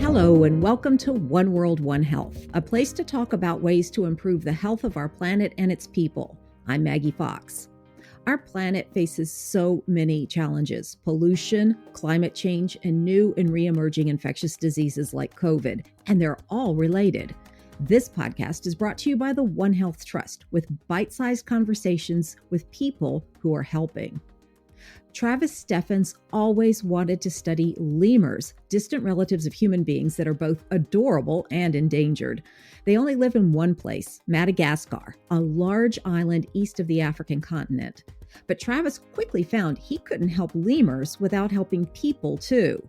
Hello, and welcome to One World, One Health, a place to talk about ways to improve the health of our planet and its people. I'm Maggie Fox. Our planet faces so many challenges: pollution, climate change, and new and re-emerging infectious diseases like COVID, and they're all related. This podcast is brought to you by the One Health Trust, with bite-sized conversations with people who are helping. Travis Steffens always wanted to study lemurs, distant relatives of human beings that are both adorable and endangered. They only live in one place, Madagascar, a large island east of the African continent. But Travis quickly found he couldn't help lemurs without helping people too.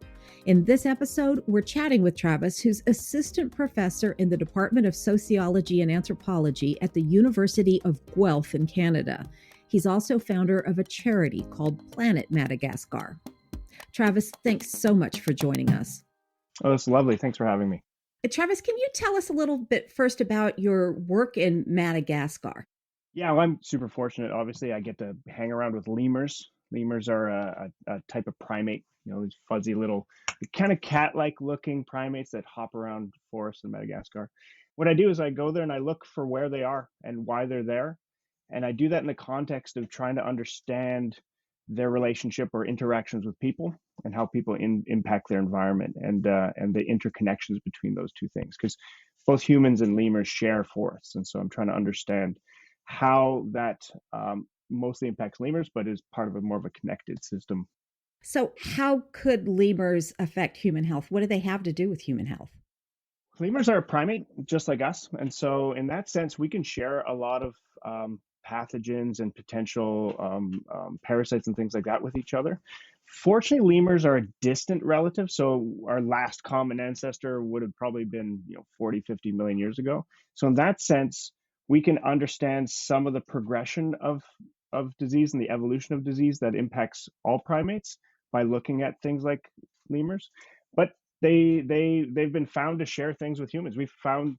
In this episode, we're chatting with Travis, who's assistant professor in the Department of Sociology and Anthropology at the University of Guelph in Canada. He's also founder of a charity called Planet Madagascar. Travis, thanks so much for joining us. Oh, that's lovely. Thanks for having me. Travis, can you tell us a little bit first about your work in Madagascar? Yeah, well, I'm super fortunate. Obviously, I get to hang around with lemurs. Lemurs are a type of primate, these fuzzy little, kind of cat-like looking primates that hop around forests in Madagascar. What I do is I go there and I look for where they are and why they're there. And I do that in the context of trying to understand their relationship or interactions with people and how people impact their environment and the interconnections between those two things. Because both humans and lemurs share forests. And so I'm trying to understand how that mostly impacts lemurs, but is part of a more of a connected system. So how could lemurs affect human health? What do they have to do with human health? Lemurs are a primate just like us. And so in that sense, we can share a lot of pathogens and potential parasites and things like that with each other. Fortunately, lemurs are a distant relative. So our last common ancestor would have probably been 40, 50 million years ago. So in that sense, we can understand some of the progression of disease and the evolution of disease that impacts all primates by looking at things like lemurs. But they've been found to share things with humans. We've found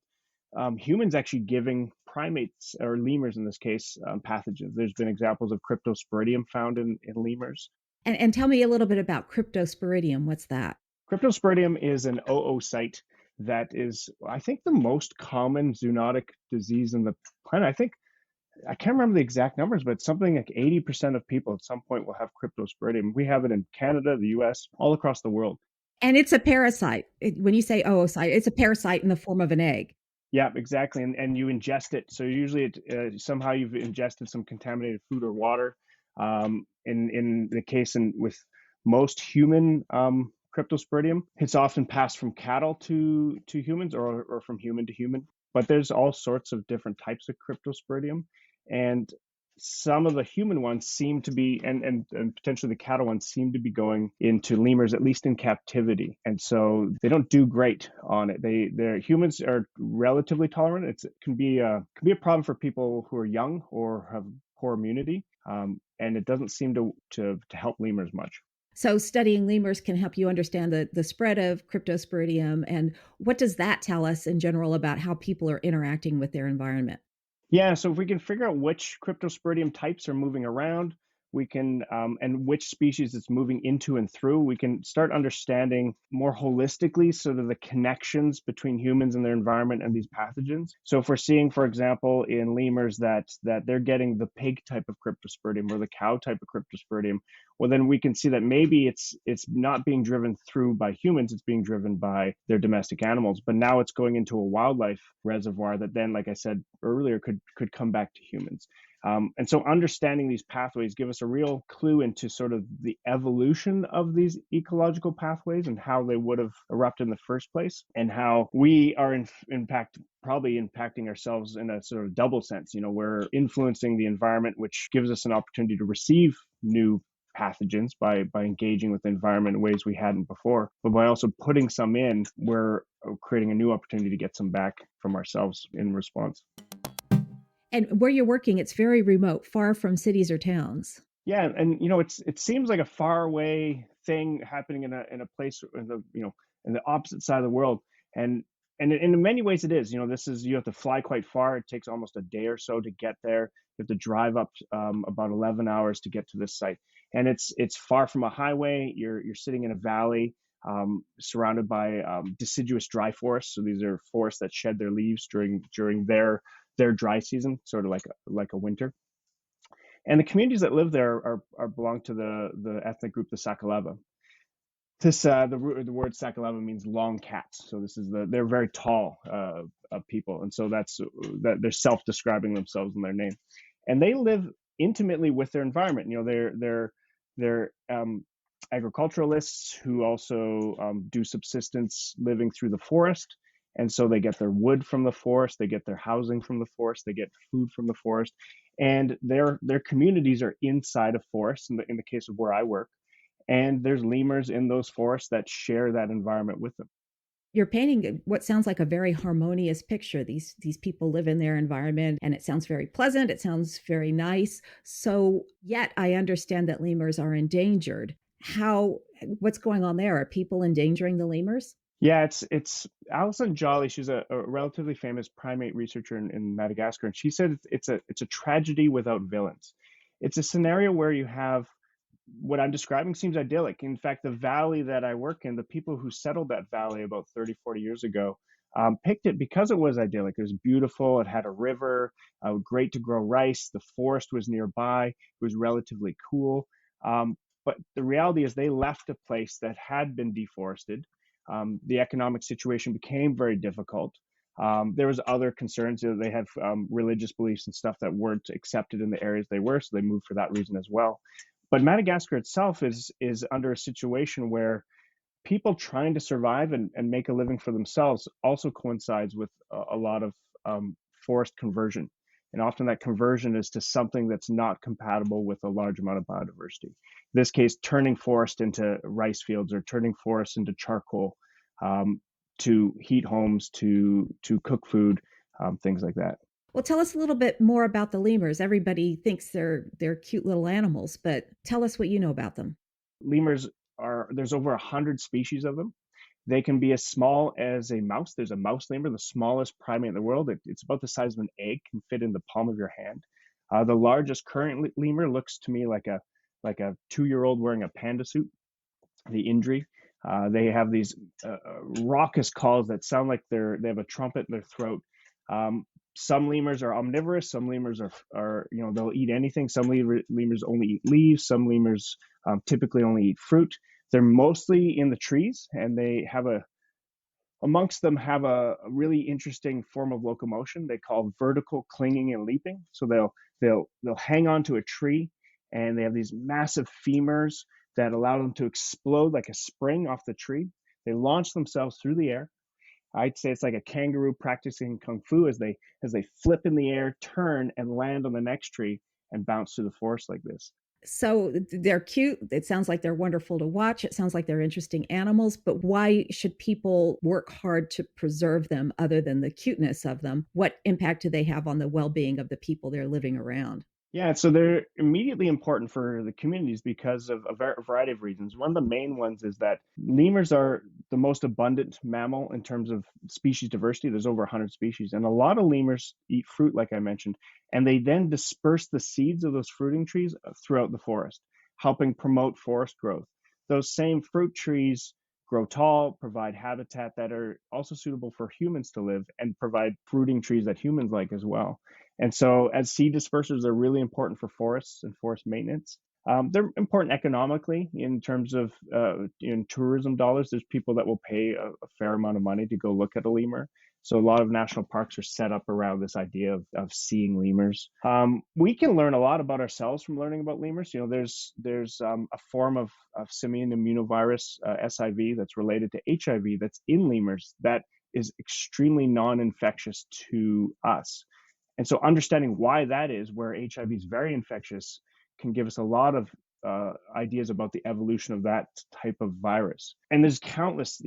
humans actually giving primates, or lemurs in this case, pathogens. There's been examples of cryptosporidium found in lemurs. And tell me a little bit about cryptosporidium. What's that? Cryptosporidium is an oocyte that is, I think, the most common zoonotic disease in the planet. I can't remember the exact numbers, but something like 80% of people at some point will have cryptosporidium. We have it in Canada, the US, all across the world. And it's a parasite. When you say oocyte, it's a parasite in the form of an egg. Yeah, exactly. And you ingest it. So usually somehow you've ingested some contaminated food or water. In the case with most human cryptosporidium, it's often passed from cattle to humans or from human to human. But there's all sorts of different types of cryptosporidium. And some of the human ones seem to be, and potentially the cattle ones seem to be going into lemurs, at least in captivity. And so they don't do great on it. Their humans are relatively tolerant. It can be a problem for people who are young or have poor immunity. And it doesn't seem to help lemurs much. So studying lemurs can help you understand the spread of cryptosporidium. And what does that tell us in general about how people are interacting with their environment? Yeah, so if we can figure out which cryptosporidium types are moving around, we can, and which species it's moving into and through, we can start understanding more holistically sort of the connections between humans and their environment and these pathogens. So if we're seeing, for example, in lemurs that they're getting the pig type of cryptosporidium or the cow type of cryptosporidium, well, then we can see that maybe it's not being driven through by humans, it's being driven by their domestic animals. But now it's going into a wildlife reservoir that then, like I said earlier, could come back to humans. And so understanding these pathways give us a real clue into sort of the evolution of these ecological pathways and how they would have erupted in the first place, and how we are probably impacting ourselves in a sort of double sense. We're influencing the environment, which gives us an opportunity to receive new pathogens by engaging with the environment in ways we hadn't before. But by also putting some in, we're creating a new opportunity to get some back from ourselves in response. And where you're working, it's very remote, far from cities or towns. Yeah, and it seems like a far away thing happening in a place in the opposite side of the world, and in many ways it is. You have to fly quite far. It takes almost a day or so to get there. You have to drive up about 11 hours to get to this site, and it's far from a highway. You're sitting in a valley. surrounded by deciduous dry forests. So these are forests that shed their leaves during their dry season, sort of like a winter. And the communities that live there are belong to the ethnic group the Sakalava. The word Sakalava means long cats. So they're very tall people, and so that they're self-describing themselves in their name, and they live intimately with their environment. They're agriculturalists who also do subsistence living through the forest, and so they get their wood from the forest, they get their housing from the forest, they get food from the forest, and their communities are inside of forests. In the case of where I work, and there's lemurs in those forests that share that environment with them. You're painting what sounds like a very harmonious picture. These people live in their environment and it sounds very pleasant, it sounds very nice. So, yet I understand that lemurs are endangered. How What's going on there? Are people endangering the lemurs? Yeah, it's Alison Jolly. She's a relatively famous primate researcher in Madagascar, and she said it's a tragedy without villains. It's a scenario where you have what I'm describing seems idyllic. In fact, the valley that I work in, the people who settled that valley about 30, 40 years ago, picked it because it was idyllic. It was beautiful. It had a river, great to grow rice. The forest was nearby. It was relatively cool. But the reality is they left a place that had been deforested. The economic situation became very difficult. There was other concerns. They had religious beliefs and stuff that weren't accepted in the areas they were, so they moved for that reason as well. But Madagascar itself is under a situation where people trying to survive and make a living for themselves also coincides with a lot of forest conversion. And often that conversion is to something that's not compatible with a large amount of biodiversity. In this case, turning forest into rice fields or turning forest into charcoal, to heat homes, to cook food, things like that. Well, tell us a little bit more about the lemurs. Everybody thinks they're cute little animals, but tell us what you know about them. Lemurs there's over 100 species of them. They can be as small as a mouse. There's a mouse lemur, the smallest primate in the world. It's about the size of an egg, can fit in the palm of your hand. The largest current lemur looks to me like a 2-year-old wearing a panda suit. The Indri. They have these raucous calls that sound like they have a trumpet in their throat. Um, some lemurs are omnivorous. Some lemurs are they'll eat anything. Some lemurs only eat leaves. Some lemurs typically only eat fruit. They're mostly in the trees, and they have amongst them have a really interesting form of locomotion they call vertical clinging and leaping. So they'll hang onto a tree, and they have these massive femurs that allow them to explode like a spring off the tree. They launch themselves through the air. I'd say it's like a kangaroo practicing kung fu as they flip in the air, turn, and land on the next tree and bounce through the forest like this. So they're cute. It sounds like they're wonderful to watch. It sounds like they're interesting animals, but why should people work hard to preserve them other than the cuteness of them? What impact do they have on the well being of the people they're living around? Yeah, so they're immediately important for the communities because of a variety of reasons. One of the main ones is that lemurs are the most abundant mammal in terms of species diversity. There's over 100 species, and a lot of lemurs eat fruit, like I mentioned, and they then disperse the seeds of those fruiting trees throughout the forest, helping promote forest growth. Those same fruit trees grow tall, provide habitat that are also suitable for humans to live, and provide fruiting trees that humans like as well. And so, as seed dispersers, they're really important for forests and forest maintenance. They're important economically in terms of in tourism dollars. There's people that will pay a fair amount of money to go look at a lemur. So a lot of national parks are set up around this idea of seeing lemurs. We can learn a lot about ourselves from learning about lemurs. There's a form of simian immunovirus, SIV, that's related to HIV that's in lemurs that is extremely non-infectious to us. And so understanding why that is, where HIV is very infectious, can give us a lot of ideas about the evolution of that type of virus. And there's countless,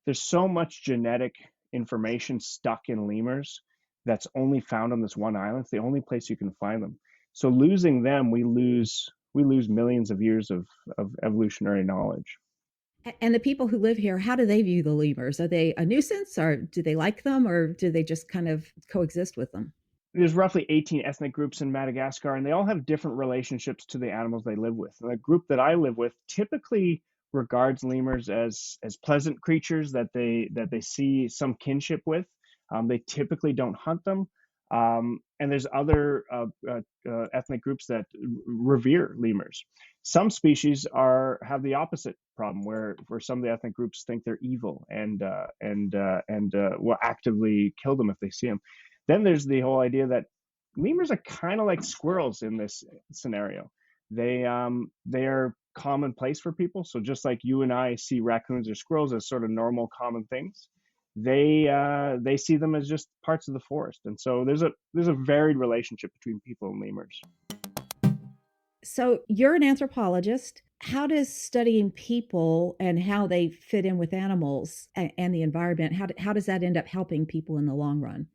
there's so much genetic information stuck in lemurs that's only found on this one island. It's the only place you can find them. So losing them, we lose millions of years of evolutionary knowledge. And the people who live here, how do they view the lemurs? Are they a nuisance, or do they like them, or do they just kind of coexist with them? There's roughly 18 ethnic groups in Madagascar, and they all have different relationships to the animals they live with. And the group that I live with typically regards lemurs as pleasant creatures that they see some kinship with. They typically don't hunt them. And there's other ethnic groups that revere lemurs. Some species have the opposite problem, where some of the ethnic groups think they're evil and will actively kill them if they see them. Then there's the whole idea that lemurs are kind of like squirrels in this scenario. They are commonplace for people. So just like you and I see raccoons or squirrels as sort of normal, common things, they see them as just parts of the forest. And so there's a varied relationship between people and lemurs. So you're an anthropologist. How does studying people and how they fit in with animals and the environment, how does that end up helping people in the long run?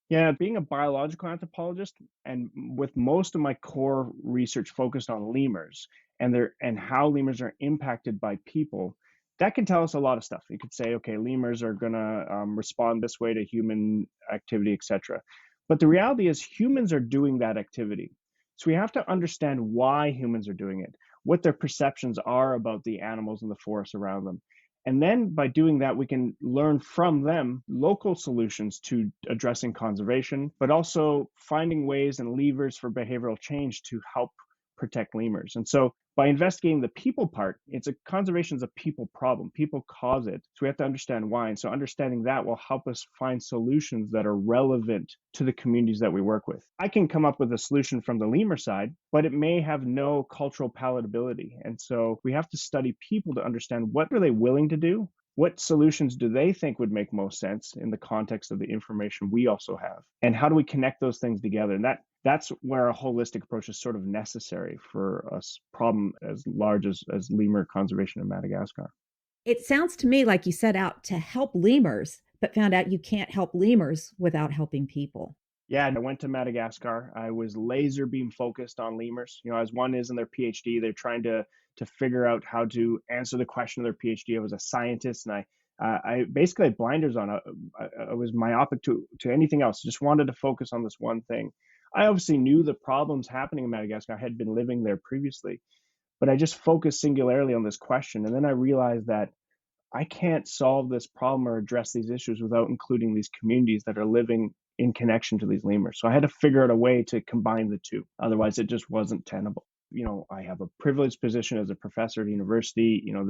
Yeah, being a biological anthropologist and with most of my core research focused on lemurs and how lemurs are impacted by people, that can tell us a lot of stuff. You could say, okay, lemurs are gonna respond this way to human activity, etc. But the reality is humans are doing that activity. So we have to understand why humans are doing it, what their perceptions are about the animals in the forest around them. And then by doing that, we can learn from them local solutions to addressing conservation, but also finding ways and levers for behavioral change to help protect lemurs. And so by investigating the people part, conservation is a people problem. People cause it. So we have to understand why. And so understanding that will help us find solutions that are relevant to the communities that we work with. I can come up with a solution from the lemur side, but it may have no cultural palatability. And so we have to study people to understand what are they willing to do? What solutions do they think would make most sense in the context of the information we also have? And how do we connect those things together? And that's where a holistic approach is sort of necessary for a problem as large as lemur conservation in Madagascar. It sounds to me like you set out to help lemurs, but found out you can't help lemurs without helping people. Yeah, and I went to Madagascar. I was laser beam focused on lemurs. You know, as one is in their PhD, they're trying to figure out how to answer the question of their PhD. I was a scientist, and I basically had blinders on. I was myopic to anything else. Just wanted to focus on this one thing. I obviously knew the problems happening in Madagascar. I had been living there previously, but I just focused singularly on this question. And then I realized that I can't solve this problem or address these issues without including these communities that are living in connection to these lemurs. So I had to figure out a way to combine the two. Otherwise, it just wasn't tenable. You know, I have a privileged position as a professor at a university. You know,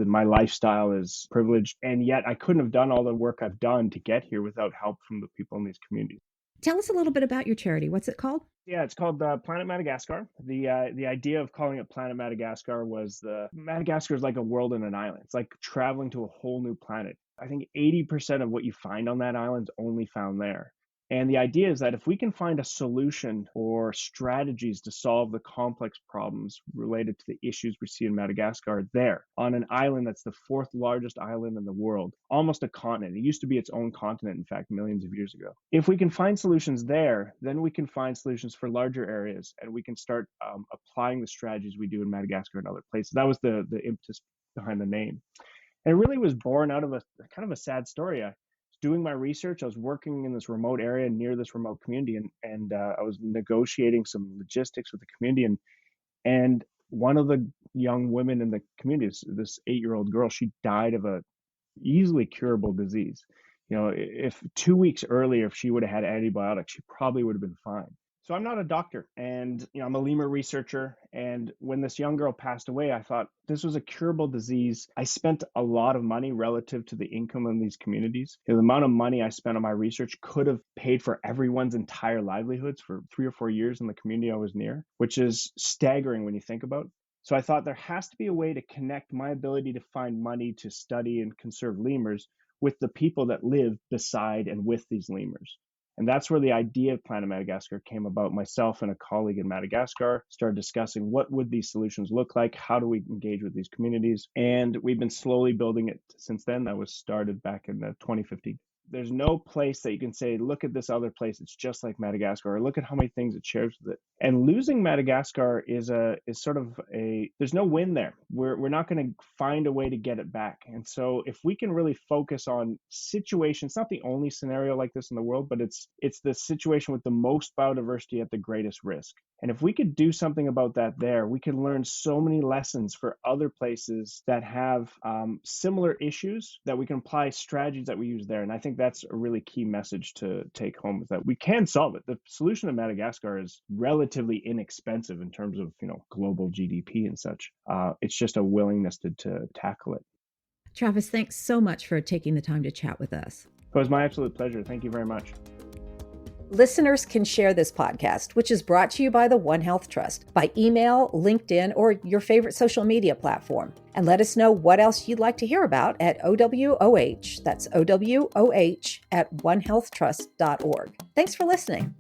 my lifestyle is privileged. And yet I couldn't have done all the work I've done to get here without help from the people in these communities. Tell us a little bit about your charity. What's it called? Yeah, it's called Planet Madagascar. The idea of calling it Planet Madagascar was the Madagascar is like a world in an island. It's like traveling to a whole new planet. I think 80% of what you find on that island is only found there. And the idea is that if we can find a solution or strategies to solve the complex problems related to the issues we see in Madagascar there on an island that's the fourth largest island in the world, almost a continent. It used to be its own continent, in fact, millions of years ago. If we can find solutions there, then we can find solutions for larger areas and we can start applying the strategies we do in Madagascar and other places. That was the impetus behind the name. And it really was born out of a kind of a sad story. I was doing my research. I was working in this remote area near this remote community, and I was negotiating some logistics with the community. And one of the young women in the community, this 8-year-old girl, she died of a easily curable disease. You know, if 2 weeks earlier, if she would have had antibiotics, she probably would have been fine. So I'm not a doctor, and I'm a lemur researcher. And when this young girl passed away, I thought this was a curable disease. I spent a lot of money relative to the income in these communities. The amount of money I spent on my research could have paid for everyone's entire livelihoods for 3 or 4 years in the community I was near, which is staggering when you think about it. So I thought there has to be a way to connect my ability to find money to study and conserve lemurs with the people that live beside and with these lemurs. And that's where the idea of Planet Madagascar came about. Myself and a colleague in Madagascar started discussing what would these solutions look like? How do we engage with these communities? And we've been slowly building it since then. That was started back in 2015. There's no place that you can say, look at this other place. It's just like Madagascar, or look at how many things it shares with it. And losing Madagascar is sort of there's no win there. We're not going to find a way to get it back. And so if we can really focus on situations, not the only scenario like this in the world, but it's the situation with the most biodiversity at the greatest risk. And if we could do something about that there, we can learn so many lessons for other places that have similar issues, that we can apply strategies that we use there. And I think that's a really key message to take home, is that we can solve it. The solution to Madagascar is relatively inexpensive in terms of, global GDP and such. It's just a willingness to tackle it. Travis, thanks so much for taking the time to chat with us. It was my absolute pleasure. Thank you very much. Listeners can share this podcast, which is brought to you by the One Health Trust, by email, LinkedIn, or your favorite social media platform. And let us know what else you'd like to hear about at OWOH, that's OWOH at onehealthtrust.org. Thanks for listening.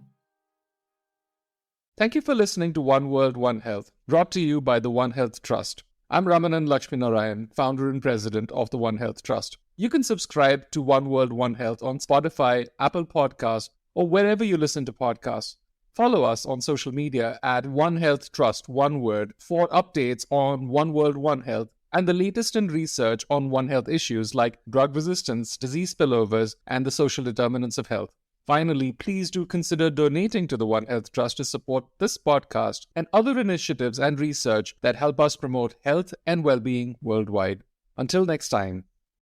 Thank you for listening to One World, One Health, brought to you by the One Health Trust. I'm Ramanan Lakshminarayan, founder and president of the One Health Trust. You can subscribe to One World, One Health on Spotify, Apple Podcasts, or wherever you listen to podcasts. Follow us on social media at One Health Trust, one word, for updates on One World, One Health and the latest in research on One Health issues like drug resistance, disease spillovers, and the social determinants of health. Finally, please do consider donating to the One Health Trust to support this podcast and other initiatives and research that help us promote health and well-being worldwide. Until next time.